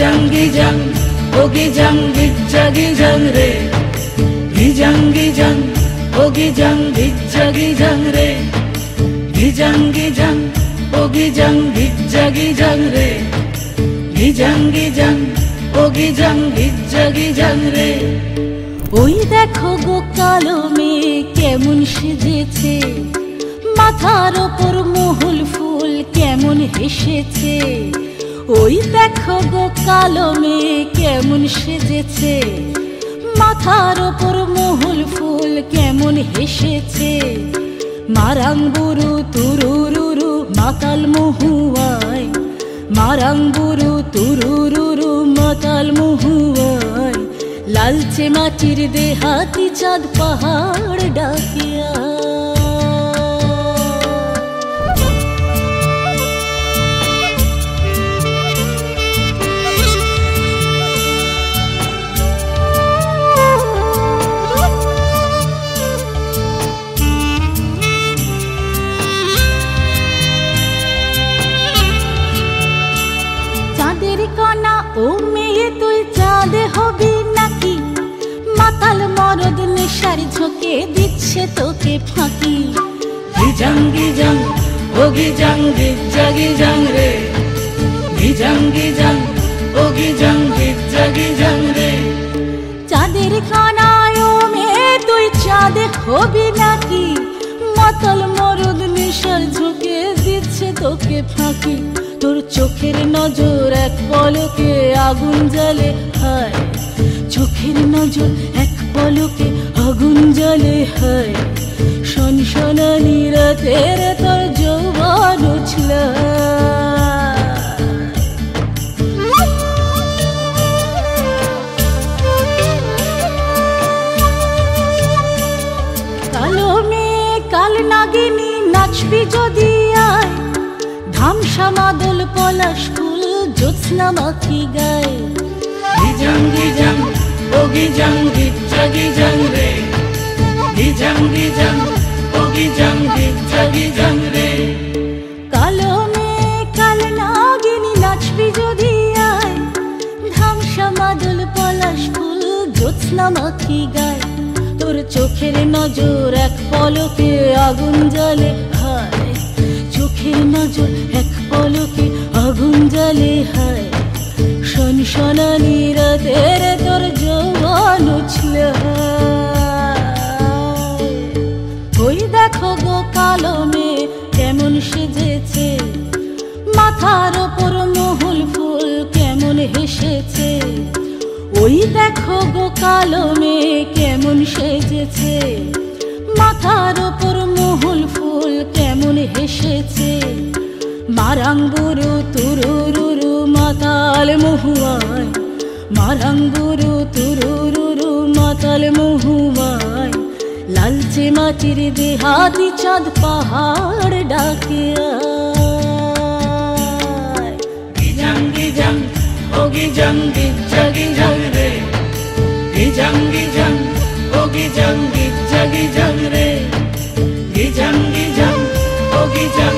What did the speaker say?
gijang gijang, oh gijang gijja gijang re. Gijang gijang, oh gijang gijja gijang re. Gijang gijang, oh gijang gijja gijang re. Gijang gijang, oh gijang gijja gijang re. ওই দেখো গো কালো মেয়ে কেমন সেজেছে, মাথার ওপর মহুল ফুল কেমন হেসেছে। ওই দেখো গো কালো মেয়ে কেমন সেজেছে, মাথার ওপর মহুল ফুল কেমন হেসেছে। মারাং বুরু তুরুরুরু মাতাল মহুয়ায়, মারাং বুরু তুরুরুরু মাতাল মহুয়ায়। লালচে মাটির দেহাতি চাঁদ পাহাড় ডাকিয়া। চাঁদের কণা ও মেয়ে তুই চাঁদে হবি নাকি, মাতাল মরদ নেশার ঝোঁকে দিচ্ছে তোকে ফাঁকি। Gijang gijang, oh gijang gijja gijang re. Gijang gijang, oh gijang gijja gijang re. চাঁদের কণায় ও মেয়ে তুই চাঁদে হবি নাকি, মাতাল মরদ নেশার ঝোঁকে দিচ্ছে তোকে ফাঁকি। তোর চোখের নজর এক পলকে আগুন জ্বালে হায়, চোখের নজর এক পলকে আগুন জ্বালে হায়। সনসনানি রাতের তোর যৌবন উছল। কালো মেয়ে কাল নাগিনী নাচবি যদি আয়, ধামসা মাদল পলাশ ফুল জ্যোৎস্না মাখি গায়। Gijang gijang, oh gijang gijja gijang re. Gijang gijang, oh gijang gijja gijang re. কালো মেয়ে কাল নাগিনী নাচবি যদি আয়, ধামসা মাদল পলাশ ফুল জ্যোৎস্না মাখি গায়। তোর চোখের নজর এক পলকে আগুন জ্বালে হায়, চোখের নজর এক পলকে আগুন জ্বালে হায়। সনসনানি রাতের তোর যৌবন উছল। ওই দেখো গো কালো মেয়ে কেমন সেজেছে, মাথার ওপর মহুল ফুল কেমন হেসেছে। ওই দেখো গো কালো মেয়ে কেমন সেজেছে, মাথার ওপর মহুল ফুল কেমন হেসেছে। মারাং বুরু তুরুরুরু মাতাল মহুয়ায়, মারাং বুরু তুরুরুরু মাতাল মহুয়ায়। লালচে মাটির দেহাতি চাঁদ পাহাড় ডাকিয়া। Gijang gijang, oh gijang gijja gijang re. Gijang gijang, oh gijang gijja gijang re. Gijang gijang, oh gijang